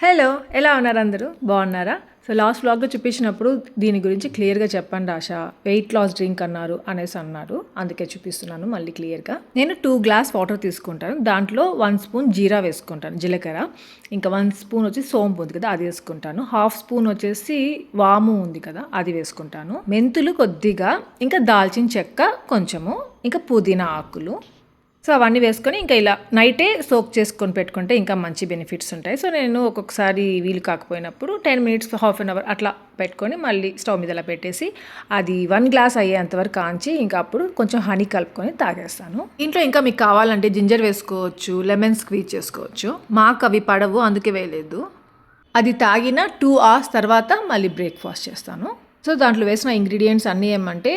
Hello, ఎలా ఉన్నారు అందరూ? బాగున్నారా? సో లాస్ట్ వ్లాగ్లో చూపించినప్పుడు దీని గురించి క్లియర్గా చెప్పండి ఆశ, వెయిట్ లాస్ డ్రింక్ అన్నారు అనేసి అన్నారు, అందుకే చూపిస్తున్నాను మళ్ళీ క్లియర్గా. నేను 2 గ్లాస్ వాటర్ తీసుకుంటాను, దాంట్లో 1 స్పూన్ జీరా వేసుకుంటాను, జీలకర్ర, ఇంకా 1 స్పూన్ వచ్చి సోంపు ఉంది కదా అది వేసుకుంటాను, 1/2 స్పూన్ వచ్చేసి వాము ఉంది కదా అది వేసుకుంటాను, మెంతులు కొద్దిగా, ఇంకా దాల్చిన చెక్క కొంచెము, ఇంకా పుదీనా ఆకులు. సో అవన్నీ వేసుకొని ఇంకా ఇలా నైటే సోక్ చేసుకొని పెట్టుకుంటే ఇంకా మంచి బెనిఫిట్స్ ఉంటాయి. సో నేను ఒక్కొక్కసారి వీలు కాకపోయినప్పుడు 10 మినిట్స్ హాఫ్ అన్ అవర్ అట్లా పెట్టుకొని మళ్ళీ స్టవ్ మీద ఇలా పెట్టేసి అది 1 గ్లాస్ అయ్యేంతవరకు కాంచి ఇంకా అప్పుడు కొంచెం హనీ కలుపుకొని తాగేస్తాను. ఇంట్లో ఇంకా మీకు కావాలంటే జింజర్ వేసుకోవచ్చు, లెమన్ స్క్వీజ్ చేసుకోవచ్చు. మాకు అవి పడవు అందుకే వేయలేదు. అది తాగిన 2 hours తర్వాత మళ్ళీ బ్రేక్ఫాస్ట్ చేస్తాను. సో దాంట్లో వేసిన ఇంగ్రీడియంట్స్ అన్నీ ఏమంటే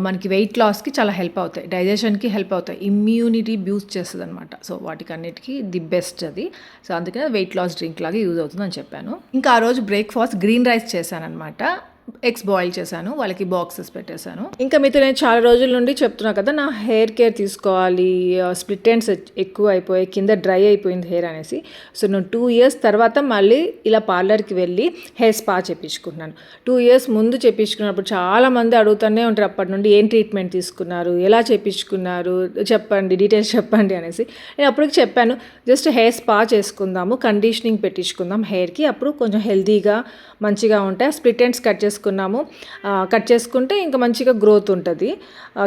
మనకి వెయిట్ లాస్కి చాలా హెల్ప్ అవుతాయి, డైజెషన్కి హెల్ప్ అవుతాయి, ఇమ్యూనిటీ బూస్ట్ చేస్తుంది అనమాట. సో వాటికి అన్నిటికీ ది బెస్ట్ అది. సో అందుకనే వెయిట్ లాస్ డ్రింక్ లాగా యూజ్ అవుతుందని చెప్పాను. ఇంకా ఆ రోజు బ్రేక్ఫాస్ట్ గ్రీన్ రైస్ చేశాను అనమాట. ఎగ్స్ బాయిల్ చేశాను, వాళ్ళకి బాక్సెస్ పెట్టేశాను. ఇంకా మీతో నేను చాలా రోజుల నుండి చెప్తున్నా కదా నా హెయిర్ కేర్ తీసుకోవాలి, స్ప్లిట్ ఎండ్స్ ఎక్కువ అయిపోయి కింద డ్రై అయిపోయింది హెయిర్ అనేసి. సో నేను 2 years తర్వాత మళ్ళీ ఇలా పార్లర్కి వెళ్ళి హెయిర్ స్పా చేయించుకుంటున్నాను. 2 years ముందు చేయించుకున్నప్పుడు చాలామంది అడుగుతూనే ఉంటారు అప్పటి నుండి ఏం ట్రీట్మెంట్ తీసుకున్నారు, ఎలా చేయించుకున్నారు, చెప్పండి డీటెయిల్స్ చెప్పండి అనేసి. నేను అప్పటికి చెప్పాను జస్ట్ హెయిర్ స్పా చేసుకుందాము, కండిషనింగ్ పెట్టించుకుందాం హెయిర్కి, అప్పుడు కొంచెం హెల్తీగా మంచిగా ఉంటాయి. స్ప్లిట్ ఎండ్స్ కట్ చేసుకుంటే ఇంకా మంచిగా గ్రోత్ ఉంటుంది,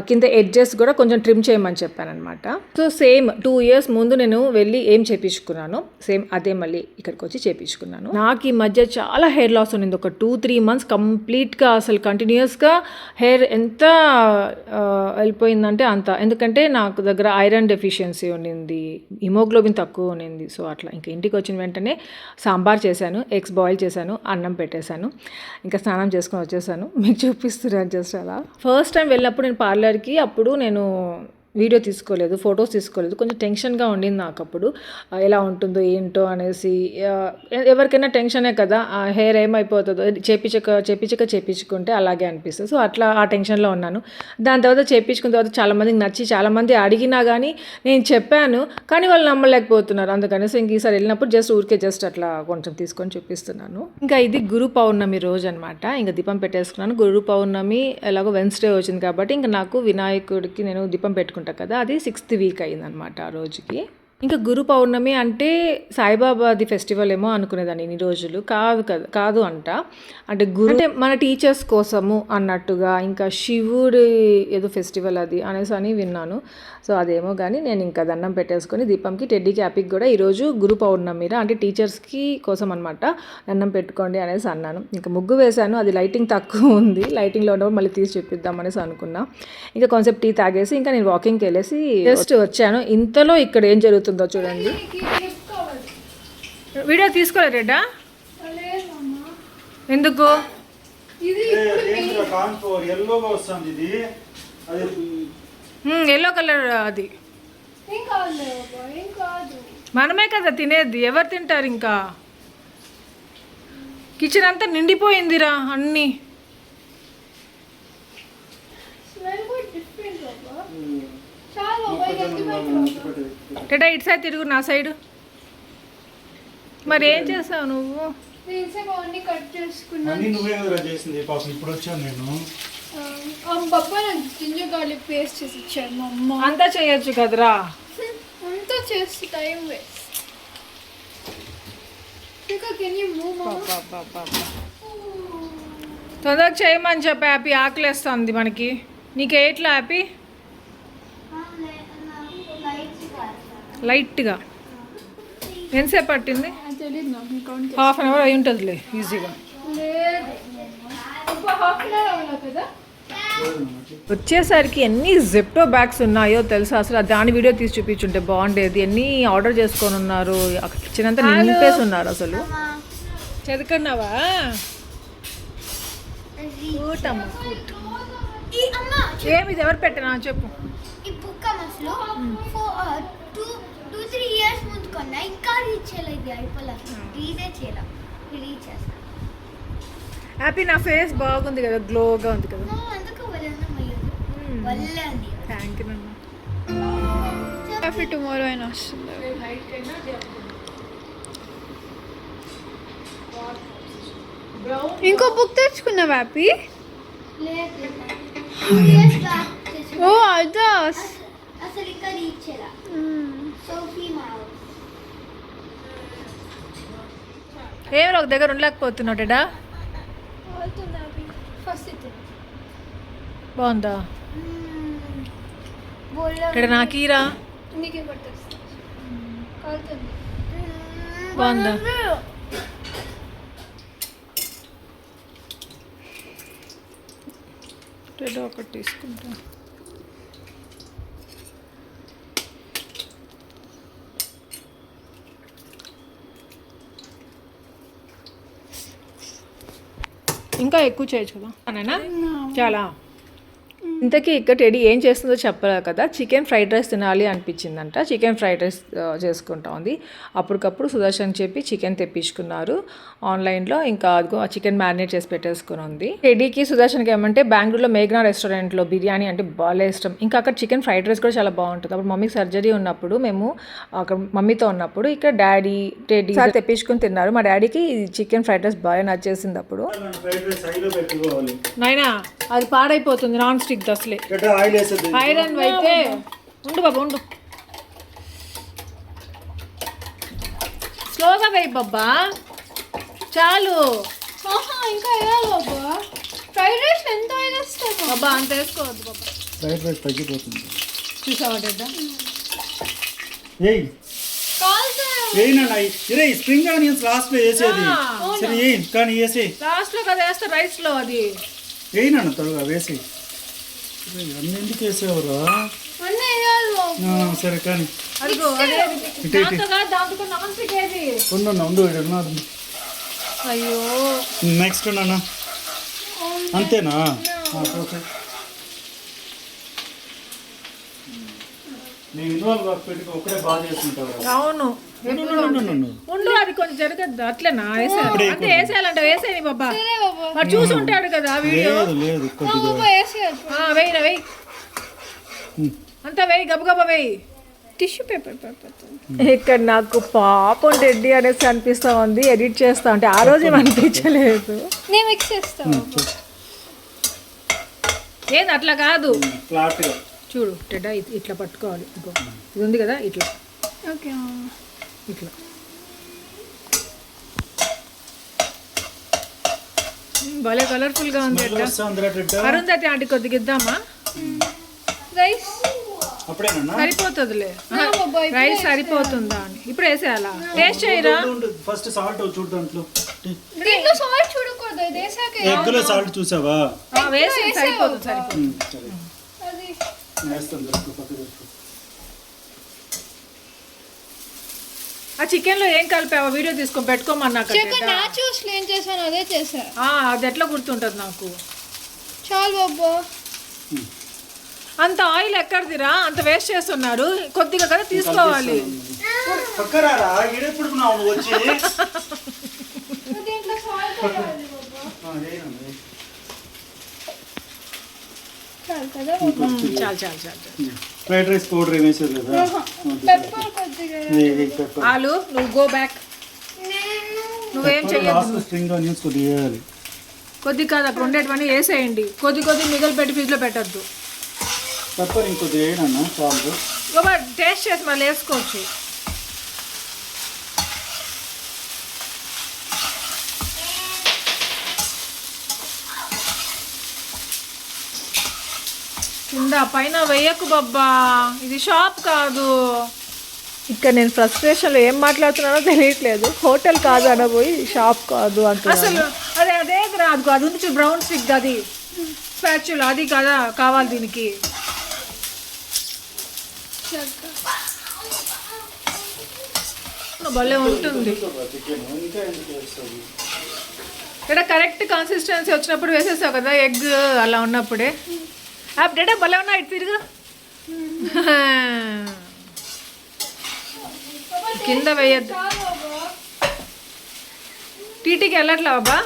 కింద ఎడ్జెస్ కూడా కొంచెం ట్రిమ్ చేయమని చెప్పాను అనమాట. సో సేమ్ 2 years ముందు నేను వెళ్ళి ఏం చేయించుకున్నాను సేమ్ అదే మళ్ళీ ఇక్కడికి వచ్చి చేయించుకున్నాను. నాకు ఈ మధ్య చాలా హెయిర్ లాస్ ఉన్నింది, ఒక 2-3 months కంప్లీట్గా అసలు కంటిన్యూస్గా హెయిర్ ఎంత వెళ్ళిపోయిందంటే అంత. ఎందుకంటే నాకు దగ్గర ఐరన్ డెఫిషియన్సీ ఉండింది, హిమోగ్లోబిన్ తక్కువ ఉండింది. సో అట్లా ఇంకా ఇంటికి వచ్చిన వెంటనే సాంబార్ చేశాను, ఎగ్స్ బాయిల్ చేశాను, అన్నం పెట్టేశాను, ఇంకా స్నానం చేసుకొని వచ్చేసాను. మీకు చూపిస్తున్నాను జస్ట్ అలా. ఫస్ట్ టైం వెళ్ళినప్పుడు నేను పార్లర్కి, అప్పుడు నేను వీడియో తీసుకోలేదు, ఫొటోస్ తీసుకోలేదు, కొంచెం టెన్షన్గా ఉండింది నాకు అప్పుడు, ఎలా ఉంటుందో ఏంటో అనేసి. ఎవరికైనా టెన్షనే కదా, హెయిర్ ఏమైపోతుందో చేపించుకుంటే అలాగే అనిపిస్తుంది. సో అట్లా ఆ టెన్షన్లో ఉన్నాను. దాని తర్వాత చేయించుకున్న తర్వాత చాలామందికి నచ్చి చాలామంది అడిగినా కానీ నేను చెప్పాను, కానీ వాళ్ళు నమ్మలేకపోతున్నారు. అందుకనేసి ఇంక ఈసారి వెళ్ళినప్పుడు జస్ట్ అట్లా కొంచెం తీసుకొని చూపిస్తున్నాను. ఇంకా ఇది గురు పౌర్ణమి రోజు అనమాట. ఇంకా దీపం పెట్టేసుకున్నాను. గురు పౌర్ణమి ఎలాగో వెన్స్డే వచ్చింది కాబట్టి ఇంకా నాకు వినాయకుడికి నేను దీపం పెట్టుకుంటాను కదా, అది 6th week అయిందనమాట ఆ రోజుకి. ఇంకా గురు పౌర్ణమి అంటే సాయిబాబాది ఫెస్టివల్ ఏమో అనుకునేదాన్ని ఇన్ని రోజులు. కాదు అంట, అంటే గురు అంటే మన టీచర్స్ కోసము అన్నట్టుగా, ఇంకా శివుడి ఏదో ఫెస్టివల్ అది అనేసి అని విన్నాను. సో అదేమో కానీ నేను ఇంకా దండం పెట్టేసుకొని దీపంకి, టెడ్డీకి, హ్యాపీకి కూడా ఈరోజు గురు పౌర్ణమిరా అంటే టీచర్స్కి కోసం అనమాట దండం పెట్టుకోండి అనేసి అన్నాను. ఇంకా ముగ్గు వేశాను, అది లైటింగ్ తక్కువ ఉంది, లైటింగ్లో ఉన్నప్పుడు మళ్ళీ తీసి చూపిద్దాం అనేసి అనుకున్నా. ఇంకా కొంచెం టీ తాగేసి ఇంకా నేను వాకింగ్కి వెళ్ళేసి జస్ట్ వచ్చాను. ఇంతలో ఇక్కడ ఏం జరుగుతుందో చూడండి. వీడియో తీసుకోలేదా? ఎందుకు? ఎల్లో కలర్ అది మనమే కదా తినేది, ఎవరు తింటారు? ఇంకా కిచెన్ అంతా నిండిపోయిందిరా అన్నీ. టెడా ఇటు సైడ్ తిరుగు, నా సైడు. మరి ఏం చేసావు నువ్వు? అంతా చేయొచ్చు కదరా, అంతా చేస్తే టైం వేస్ట్. తొందరగా చేయమని చెప్పి హ్యాపీ, ఆకలేస్తుంది మనకి. నీకు ఎట్లా హ్యాపీ? లైట్గా. ఎంతసేపు పట్టింది? హాఫ్ అన్ అవర్ అయి ఉంటుందిలే ఈజీగా. వచ్చేసరికి ఎన్ని జెప్టో బ్యాగ్స్ ఉన్నాయో తెలుసా అసలు, దాని వీడియో తీసి చూపించుంటే బాగుండేది. ఎన్ని ఆర్డర్ చేసుకొని ఉన్నారు, కిచెన్ అంతా నింపేసి ఉన్నారు అసలు. చదువుకున్నావా? ఏమి ఎవరు పెట్టనా చెప్పు. ఈ బుక్ అసలు 2-3 years ముందు కొన్నా, ఇంకా రీచ్ చేయలేదు, అయిపోలేదు, రీచే చేయలేదు. రీచ్ చేస్తాను. హ్యాపీ నా ఫేస్ బాగుంది కదా, గ్లోగా ఉంది కదా. థ్యాంక్ యూ నాన్న. హ్యాపీ టుమారో అయినా వస్తుంది. ఇంకో బుక్ తెచ్చుకున్నా హ్యాపీ. లేదు 2 years back ఓ అదా. అసలు ఇంకా రీచ్ చేయరా. సోఫీ మౌస్ ఏం ఒక దగ్గర ఉండలేకపోతున్నాడేడా. ఫస్ట్ ఇది బాగుందా బోల్లో ఇక్కడ నాకీరా నీకే పట్టేస్తా. కాలుతుంది. బాగుందా. ఒకటి తీసుకుంటా. ఇంకా ఎక్కువ చేయొచ్చు కదా అదేనా చాలా. ఇంతకీ ఇక్కడ టెడీ ఏం చేస్తుందో చెప్పలే కదా. చికెన్ ఫ్రైడ్ రైస్ తినాలి అనిపించిందంట. చికెన్ ఫ్రైడ్ రైస్ చేసుకుంటా ఉంది. అప్పటికప్పుడు సుదర్శన్ చెప్పి చికెన్ తెప్పించుకున్నారు ఆన్లైన్లో. ఇంకా అదిగో ఆ చికెన్ మ్యారినేట్ చేసి పెట్టేసుకుని ఉంది. టెడీకి సుదర్శన్కి ఏమంటే బెంగళూరులో మేఘనా రెస్టారెంట్లో బిర్యానీ అంటే బాగా ఇష్టం. ఇంకా అక్కడ చికెన్ ఫ్రైడ్ రైస్ కూడా చాలా బాగుంటుంది. అప్పుడు మమ్మీకి సర్జరీ ఉన్నప్పుడు మేము అక్కడ మమ్మీతో ఉన్నప్పుడు ఇక్కడ డాడీ టెడీ తెప్పించుకుని తిన్నారు. మా డాడీకి చికెన్ ఫ్రైడ్ రైస్ బాగా నచ్చేసింది. అప్పుడు నైనా అది పాడైపోతుంది నాన్ స్టిక్ అసలే. ఐరన్ అయితే ఉండు బాబా ఉండు. స్లోగా వేయి బాబా చాలు. ఇంకా వేయాలి బాబా. ఫ్రైడ్ రైస్ ఎంత వేస్తావు బాబా అంత వేసుకోవద్దు బాబా. ఫ్రైడ్ రైస్ తగ్గిపోతుంది. చూసావా డెడ్డా ఏయ్ ఏయినా ఇరే స్ప్రింగ్ ఆనియన్స్ లాస్ట్ లో వేసేది. సరే ఏయ్ కానీ వేసి లాస్ట్ లో కదా వేస్తా రైస్ లో అది ఏయినా త్వరగా వేసి. అన్ని ఎందుకు వేసేవరా. అన్నీ వేయాలి బాబా. సరే కానీ అదిగో అదే దాంతో కాదు దాంతో నాన్ స్టిక్ ఏది. ఉండు ఉన్నది. అయ్యో నెక్స్ట్ నాన్న అంతేనా. ఓకే నేను ఇన్వాల్వ్ పెట్టుకో ఒక్కడే బాగా చేసుకుంటావు. అవును ఉండు అది కొంచెం జరగద్దు అట్లేనా వేసేయాలి. అంటే వేసేయాలంటే వేసేయని బాబా. వాడు చూసి ఉంటాడు కదా వీడియో. లేదు వెయ్యి వెయ్యి అంతా వెయ్యి గబగబా వెయ్యి. టిష్యూ పేపర్ ఇక్కడ నాకు పాపం టెడ్డీ అనేసి అనిపిస్తా ఉంది. ఎడిట్ చేస్తా అంటే ఆ రోజు అనిపించలేదు. నేను మిక్స్ చేస్తాను. ఏంది అట్లా కాదు ఫ్లాట్గా చూడు టెడ్డా ఇట్లా పట్టుకోవాలి. ఇగో ఇది ఉంది కదా ఇట్లా ఓకే ఇట్లా. భలే కలర్ఫుల్ గా ఉంది టెడ్డా. అరుంధతి ఆంటీ కొద్దిగా ఇద్దామా. రైస్ అప్పుడేనా సరిపోతుందిలే. రైస్ సరిపోతుందా అని ఇప్పుడు వేసేయాలా. టేస్ట్ చేయరా. ఫస్ట్ సాల్ట్ చూడు దాంట్లో. దీంట్లో సాల్ట్ చూడకూడదు. ఇది వేసాక ఎగ్ లో సాల్ట్ చూసావా. వేసి సరిపోతుంది సరిపోతుంది. అది ఆ చికెన్ లో ఏం కలిపావా వీడియో తీసుకొని పెట్టుకోమన్నా. చికెన్ నాచురల్స్ ఏం చేశాను అదే చేశా. అది ఎట్లా గుర్తుంటుంది నాకు. చాలు బాబా. అంత ఆయిల్ ఎక్కడిదిరా అంత వేస్ట్ చేస్తున్నారు. కొద్దిగా కదా తీసుకోవాలి. పక్కరారా ఎప్పుడు వచ్చి దీంట్లో సాల్ట్ వేయాలి బాబా. చాలు కదా బాబా. చాలు చాలు చాలు. ఫ్రైడ్ రైస్ పౌడర్ వేసేది కదా. పెప్పర్ కొద్దిగా. ఆలు నువ్వు గో బ్యాక్. నువ్వేం చెయ్యొద్దు. స్ప్రింగ్ ఆనియన్స్ కొద్దిగా వేయాలి. కొద్ది కాదు అక్కడ ఉండేటివన్నీ వేసేయండి. కొద్ది మిగిలి పెట్టి ఫ్రిడ్జ్లో పెట్టద్దు. పెప్పర్ ఇంకొద్దిగా వేయనన్నా చాలు. బాబా టేస్ట్ చేసి మళ్ళీ వేసుకోవచ్చు. కింద పైన వేయకు బాబ్బా. ఇది షాప్ కాదు. ఇక్కడ నేను ఫ్రస్ట్రేషన్లో ఏం మాట్లాడుతున్నానో తెలియట్లేదు. హోటల్ కాదు అనబోయి షాప్ కాదు అంటున్నాను. అసలు అదే రాదు. అది ఉంది చూడు బ్రౌన్ స్టిక్ అది స్పాచులా అది కదా కావాలి దీనికి. భలే ఉంటుంది. ఇక్కడ కరెక్ట్ కన్సిస్టెన్సీ వచ్చినప్పుడు వేసేసావు కదా ఎగ్ అలా ఉన్నప్పుడే. డేటా భలే ఉన్నా ఇటు తిరుగు. కింద వేయద్దు. టీటీకి వెళ్ళట్లా బాబా.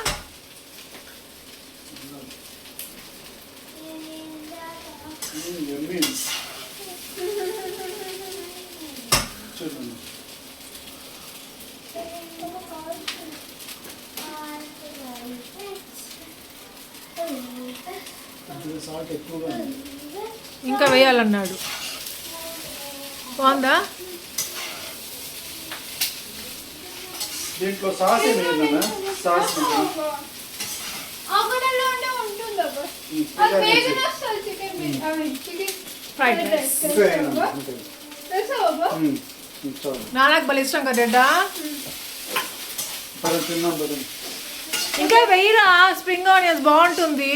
ఇది సాల్ట్ ఎక్కువగా ఉంది. ఇంకా వేయాలన్నాడు. బాగుందా? దీంట్లో సాస్ ఏమి వేయనా? సాస్ ఆకులలో ఉంటే ఉంటుంది అబ్బా. అది వేగన వస్తుంది చికెన్ ఫ్రైడ్ రైస్. తెలుసా అబ్బా? నాన్నకు బలి ఇష్టం కదడ్డా. తిన్నాం కదా. ఇంకా వెయ్యిరా, స్ప్రింగ్ ఆనియన్స్ బాగుంటుంది.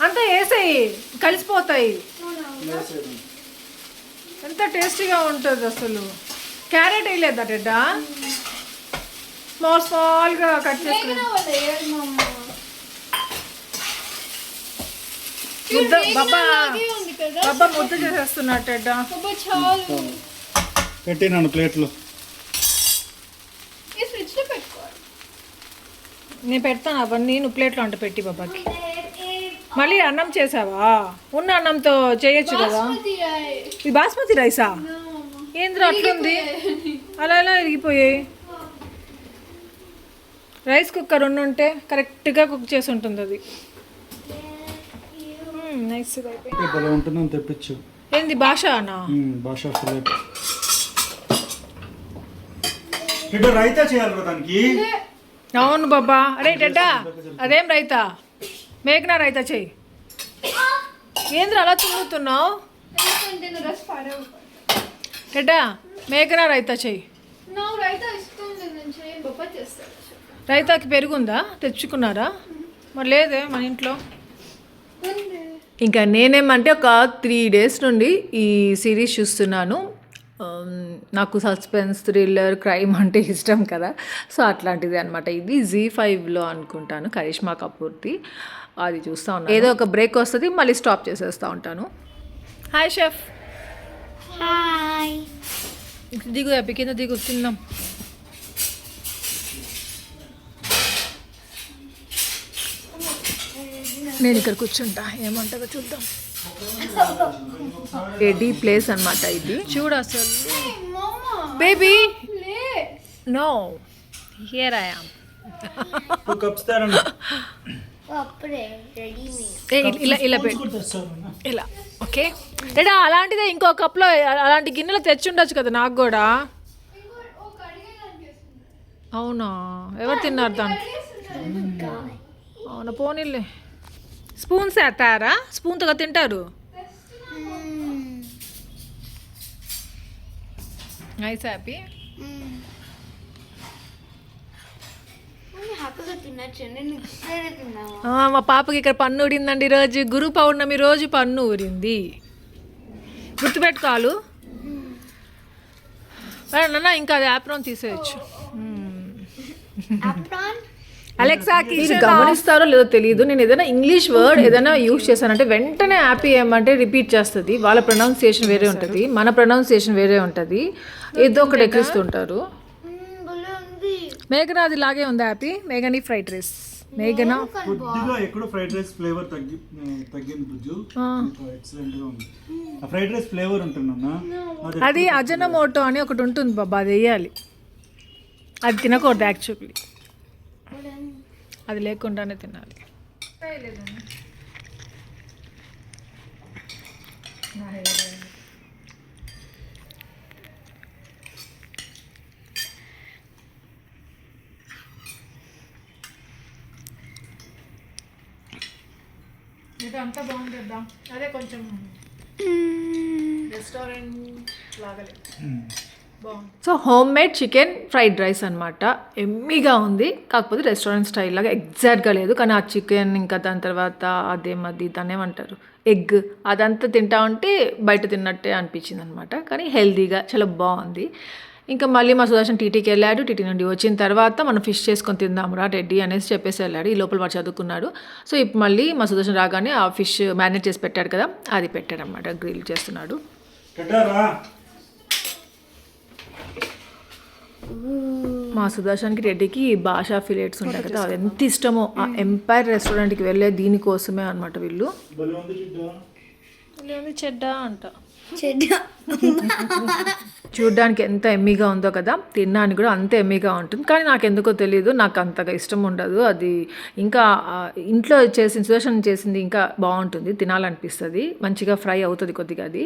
అంతా వేసేయి, కలిసిపోతాయి. వేసేది. ఎంత టేస్టీగా ఉంటుంది అసలు. క్యారెట్ వేయలేదా డెడ్డా? స్మాల్గా కట్ చేసుకుని వేగన వల్ల వేయాలి మా అమ్మ. ముద్ద బాబా అలాగే ఉంది కదా. బాబా ముద్ద చేసేస్తున్నట్టు డెడ్డా. అబ్బా చాలు. పెట్టినాను ప్లేట్లో. ఈ ఫ్రిడ్జ్ లో పెట్టుకోవాలి. నేను పెడతాను అవన్నీ, నువ్వు ప్లేట్లో అంట పెట్టి బాబాకి. మళ్ళీ అన్నం చేసావా? ఉన్న అన్నంతో చేయొచ్చు కదా. బాస్మతి రైస్. ఇది బాస్మతి రైసా? ఏంద్రా అట్లుంది? అలా ఎలా ఇరిగిపోయాయి? రైస్ కుక్కర్ ఉంటే కరెక్ట్గా కుక్ చేసి ఉంటుంది అది. నైస్గా అయిపోయింది. భలే ఉంటుందని తెప్పించు. ఏంది భాషనా? భాష ఫిలెట్. ఇటు రైతా చేయాలి కదా దానికి. అవును బాబా. అరే డెడ్డా, అదేం రైతా? మేఘనా రైతా చెయ్యి. ఏంద్ర అలా తుమ్ముతున్నావు? ఎందుకంటే నా రస్ పాడవు. డెడ్డా, మేఘనా రైతా చెయ్యి. నాకు రైతా ఇష్టం లేదు, నేను చేయను. బొప్ప చేస్తాను. రైతాకి పెరుగుందా? తెచ్చుకున్నారా? మరి లేదే మన ఇంట్లో. ఇంకా నేనేమంటే ఒక 3 days నుండి ఈ సిరీస్ చూస్తున్నాను. నాకు సస్పెన్స్, థ్రిల్లర్, క్రైమ్ అంటే ఇష్టం కదా. సో అట్లాంటిది అనమాట. ఇది Z5లో అనుకుంటాను, కరిష్మా కపూర్ది. అది చూస్తూ ఉన్నాను. ఏదో ఒక బ్రేక్ వస్తుంది, మళ్ళీ స్టాప్ చేసేస్తూ ఉంటాను. Hi chef. హాయ్. దిగు హ్యాపీ, కింద దిగు, తిందాం. నేను ఇక్కడ కూర్చుంటా, ఏమంటారో చూద్దాం. రెడీ ప్లేస్ అన్నమాట ఇది. చూడు అసలు. Baby no, here I am. 2 cups తేరండి. అప్పుడే రెడీ మీ. ఇలా ఇలా పెట్టు, ఇలా. ఓకే రేడా, అలాంటిదే ఇంకో కప్లో అలాంటి గిన్నెలు తెచ్చుండొచ్చు కదా నాకు కూడా. అవునా? ఎవరు తిన్నారు దాంట్లో? అవునా, పోనీలే. స్పూన్స్ వేస్తారా? స్పూన్తో కదా తింటారు. Nice happy. హ్యాపీగా తినచ్చు. నేను ఇక్కడే తిన్నావా? మా పాపకి ఇక్కడ పన్ను ఊడిందండి ఈరోజు. గురు పౌర్ణమి రోజు పన్ను ఊరింది. గుర్తుపెట్టుకోవాలి నాన్న. ఇంకా అది యాప్రాన్ తీసేయచ్చు. అలెక్సాకి గమనిస్తారో లేదో తెలియదు, నేను ఏదైనా ఇంగ్లీష్ వర్డ్ ఏదైనా యూజ్ చేశానంటే వెంటనే హ్యాపీ ఏమంటే రిపీట్ చేస్తుంది. వాళ్ళ ప్రొనౌన్సియేషన్ వేరే ఉంటుంది, మన ప్రొనౌన్సియేషన్ వేరే ఉంటుంది. ఏదో ఒకటి ఎక్కిస్తుంటారు. మేఘనా అది లాగే ఉంది హ్యాపీ. మేఘని fried rice. మేఘనా కొద్దిగా ఎక్కడో ఫ్రైడ్ రైస్ ఫ్లేవర్ తగ్గింది బుజ్జు. ఎక్సలెంట్ గా ఉంది. ఆ ఫ్రైడ్ రైస్ ఫ్లేవర్ ఉంటుందన్నా. అది అజనమోటో అని ఒకటి ఉంటుంది బాబా, అది వేయాలి. అది తినకూడదు యాక్చువల్లీ, అది లేకుండానే తినాలి. అంతా బాగుంది కదా. అదే కొంచెం రెస్టారెంట్ లాగలే. So home made chicken fried rice అనమాట. ఎమ్మీగా ఉంది, కాకపోతే రెస్టారెంట్ స్టైల్ లాగా ఎగ్జాక్ట్గా లేదు. కానీ ఆ చికెన్ ఇంకా దాని తర్వాత అదేమది దాన్ని ఏమంటారు, ఎగ్, అదంతా తింటా ఉంటే బయట తిన్నట్టే అనిపించింది అనమాట. కానీ హెల్తీగా చాలా బాగుంది. ఇంకా మళ్ళీ మా సుదర్శన్ టీటీకి వెళ్ళాడు. టీటీ నుండి వచ్చిన తర్వాత మనం ఫిష్ చేసుకొని తిందామురా రెడ్డి అనేసి చెప్పేసి వెళ్ళాడు. ఈ లోపల వాడు చదువుకున్నాడు. సో ఇప్పుడు మళ్ళీ మా సుదర్శన్ రాగానే ఆ ఫిష్ మ్యారినేట్ చేసి పెట్టాడు కదా, అది పెట్టాడు అనమాట. గ్రిల్ చేస్తున్నాడు. మా సుదర్శన్కి రెడ్డికి భాషా ఫిలేట్స్ ఉంటాయి కదా, అది ఎంత ఇష్టమో. ఆ ఎంపైర్ రెస్టారెంట్కి వెళ్ళే దీనికోసమే అనమాట వీళ్ళు. చెడ్డ అంట. చెడ్డ చూడ్డానికి ఎంత ఎమ్మీగా ఉందో కదా, తినడానికి కూడా అంత ఎమ్మీగా ఉంటుంది. కానీ నాకు ఎందుకో తెలియదు, నాకు అంతగా ఇష్టం ఉండదు అది. ఇంకా ఇంట్లో చేసిన సుదర్శన్ చేసింది ఇంకా బాగుంటుంది, తినాలనిపిస్తుంది, మంచిగా ఫ్రై అవుతుంది కొద్దిగా అది.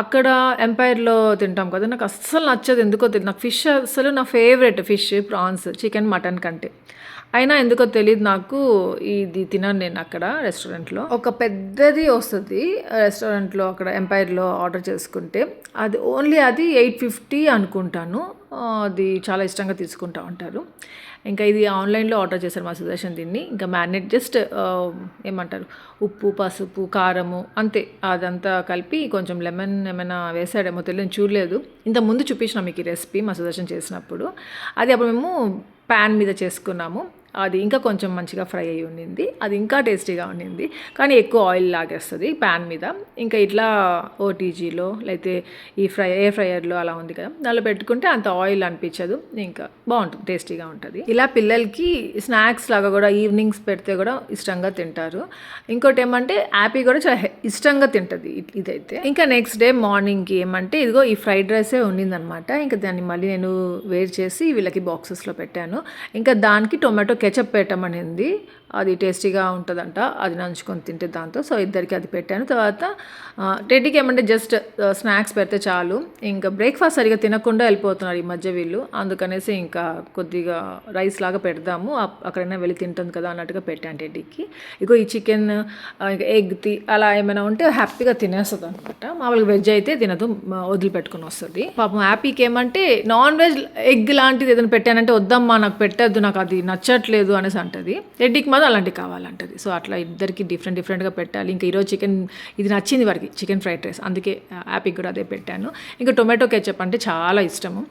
అక్కడ ఎంపైర్లో తింటాం కదా, నాకు అస్సలు నచ్చదు ఎందుకో తెలియదు. నాకు ఫిష్ అసలు నా favourite, fish, prawns, chicken, mutton కంటే. అయినా ఎందుకో తెలియదు నాకు, ఇది తినను నేను అక్కడ రెస్టారెంట్లో. ఒక పెద్దది వస్తుంది రెస్టారెంట్లో అక్కడ ఎంపైర్లో ఆర్డర్ చేసుకుంటే, అది ఓన్లీ అది 850 అనుకుంటాను. అది చాలా ఇష్టంగా తీసుకుంటా ఉంటారు. ఇంకా ఇది ఆన్లైన్లో ఆర్డర్ చేశారు మా సుదర్శన్ దీన్ని. ఇంకా మ్యారినేట్ జస్ట్ ఏమంటారు, ఉప్పు, పసుపు, కారము అంతే, అదంతా కలిపి కొంచెం లెమన్ ఏమైనా వేసాడేమో తెలియదు, చూడలేదు. ఇంత ముందు చూపించిన మీకు ఈ రెసిపీ మా సుదర్శన్ చేసినప్పుడు. అది అప్పుడు మేము ప్యాన్ మీద చేసుకున్నాము. అది ఇంకా కొంచెం మంచిగా ఫ్రై అయ్యి ఉండింది, అది ఇంకా టేస్టీగా ఉండింది. కానీ ఎక్కువ ఆయిల్ లాగేస్తుంది ప్యాన్ మీద. ఇంకా ఇట్లా ఓటీజీలో లేకపోతే ఈ ఎయిర్ ఫ్రైయర్లో అలా ఉంది కదా, దానిలో పెట్టుకుంటే అంత ఆయిల్ అనిపించదు, ఇంకా బాగుంటుంది, టేస్టీగా ఉంటుంది. ఇలా పిల్లలకి స్నాక్స్ లాగా కూడా ఈవినింగ్స్ పెడితే కూడా ఇష్టంగా తింటారు. ఇంకోటి ఏమంటే యాపీ కూడా చాలా ఇష్టంగా తింటుంది ఇదైతే. ఇంకా నెక్స్ట్ డే మార్నింగ్కి ఏమంటే ఇదిగో ఈ ఫ్రైడ్ రైసే ఉండిందనమాట. ఇంకా దాన్ని మళ్ళీ నేను వేడి చేసి వీళ్ళకి బాక్సెస్లో పెట్టాను. ఇంకా దానికి టొమాటో కెచప్ పెట్టమనింది, అది టేస్టీగా ఉంటుందంట, అది నంచుకొని తింటే దాంతో. సో ఇద్దరికి అది పెట్టాను. తర్వాత టెడ్డీకి ఏమంటే జస్ట్ స్నాక్స్ పెడితే చాలు, ఇంకా బ్రేక్ఫాస్ట్ సరిగా తినకుండా వెళ్ళిపోతున్నారు ఈ మధ్య వీళ్ళు. అందుకనేసి ఇంకా కొద్దిగా రైస్ లాగా పెడదాము, అక్కడైనా వెళ్ళి తింటుంది కదా అన్నట్టుగా పెట్టాను టెడ్డీకి. ఇగో ఈ చికెన్, ఎగ్ అలా ఏమైనా ఉంటే హ్యాపీగా తినేస్తుంది అనమాట. మామూలుగా వెజ్ అయితే తినదు, వదిలిపెట్టుకుని వస్తుంది. పాపం హ్యాపీకి ఏమంటే నాన్ వెజ్ ఎగ్ లాంటిది ఏదైనా పెట్టానంటే వద్దమ్మా నాకు పెట్టద్దు, నాకు అది నచ్చట్లేదు అనేసి అంటది. టెడ్డీకి మాత్రం అలాంటివి కావాలంటది. సో అట్లా ఇద్దరికి డిఫరెంట్గా పెట్టాలి. ఇంకా ఈరోజు చికెన్ ఇది నచ్చింది వారికి, చికెన్ ఫ్రైడ్ రైస్, అందుకే హ్యాపీకి కూడా అదే పెట్టాను. ఇంకా టొమాటో కెచప్ అంటే చాలా ఇష్టము,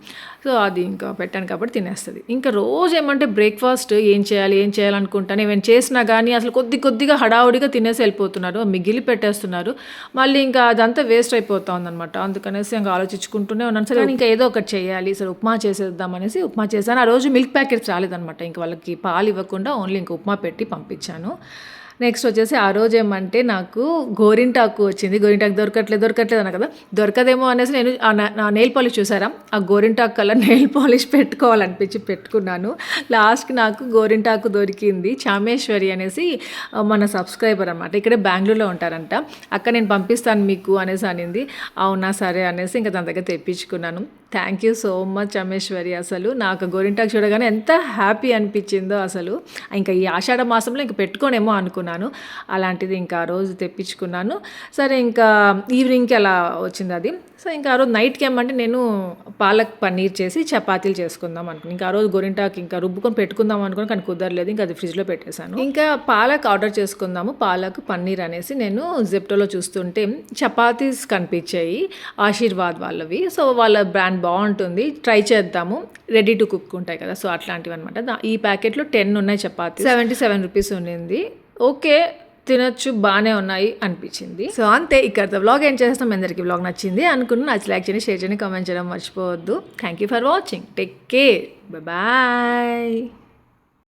సో అది ఇంకా పెట్టాను కాబట్టి తినేస్తుంది. ఇంకా రోజు ఏమంటే బ్రేక్ఫాస్ట్ ఏం చేయాలనుకుంటాను, ఏమైనా చేసినా కానీ అసలు కొద్దిగా హడావుడిగా తినేసి వెళ్ళిపోతున్నారు, మిగిలి పెట్టేస్తున్నారు. మళ్ళీ ఇంకా అదంతా వేస్ట్ అయిపోతా ఉందన్నమాట. అందుకనేసి ఇంకా ఆలోచించుకుంటూనే ఉన్నాను. సరే ఇంకా ఏదో ఒకటి చేయాలి, సరే ఉప్మా చేసేద్దాం అనేసి ఉప్మా చేశాను. ఆ రోజు మిల్క్ ప్యాకెట్స్ రాలేదన్నమాట, ఇంకా వాళ్ళకి పాలు ఇవ్వకుండా ఓన్లీ ఇంకా ఉప్మా పెట్టి పంపించాను. నెక్స్ట్ వచ్చేసి ఆ రోజు ఏమంటే నాకు గోరింటాకు వచ్చింది. గోరింటాకు దొరకట్లేదు అన్న కదా, దొరకదేమో అనేసి నేను నా నెయిల్ పాలిష్ చూసారా, ఆ గోరింటాకు కలర్ నెయిల్ పాలిష్ పెట్టుకోవాలనిపించి పెట్టుకున్నాను. లాస్ట్కి నాకు గోరింటాకు దొరికింది. చామేశ్వరి అనేసి మన సబ్స్క్రైబర్ అనమాట, ఇక్కడే బెంగళూరులో ఉంటారంట. అక్క నేను పంపిస్తాను మీకు అనేసి అనింది. అవునా సరే అనేసి ఇంకా దాని దగ్గర తెప్పించుకున్నాను. Thank you so much Chameshwari. అసలు నాకు గోరింటాకు చూడగానే ఎంత హ్యాపీ అనిపించిందో అసలు. ఇంకా ఈ ఆషాఢ మాసంలో ఇంకా పెట్టుకోనేమో అనుకున్నాను, అలాంటిది ఇంకా ఆ రోజు తెప్పించుకున్నాను. సరే ఇంకా ఈవినింగ్కి అలా వచ్చింది అది. సో ఇంకా ఆ రోజు నైట్కి ఏమంటే నేను పాలక్ పన్నీర్ చేసి చపాతీలు చేసుకుందాం అనుకున్నాను. ఇంకా ఆ రోజు గోరింటాకు ఇంకా రుబ్బుకొని పెట్టుకుందాం అనుకుని, కానీ కుదరలేదు, ఇంకా అది ఫ్రిడ్జ్లో పెట్టేశాను. ఇంకా పాలక్ ఆర్డర్ చేసుకుందాము, పాలక్ పన్నీర్ అనేసి నేను జెప్టోలో చూస్తుంటే చపాతీస్ కనిపించాయి, ఆశీర్వాద్ వాళ్ళవి. సో వాళ్ళ బ్రాండ్ బాగుంటుంది, ట్రై చేద్దాము, రెడీ టు కుక్ ఉంటాయి కదా, సో అట్లాంటివి అనమాట. ఈ ప్యాకెట్లో 10 ఉన్నాయి చపాతీ, 77 రూపీస్ ఉండింది. ఓకే తినొచ్చు, బాగానే ఉన్నాయి అనిపించింది. సో అంతే, ఇక్కడతో వ్లాగ్ ఏం చేస్తాం. అందరికీ వ్లాగ్ నచ్చింది అనుకున్నాను. నచ్చి లైక్ చేయండి, షేర్ చేయండి, కామెంట్ చేయడం మర్చిపోవద్దు. Thank you for watching, take care, bye.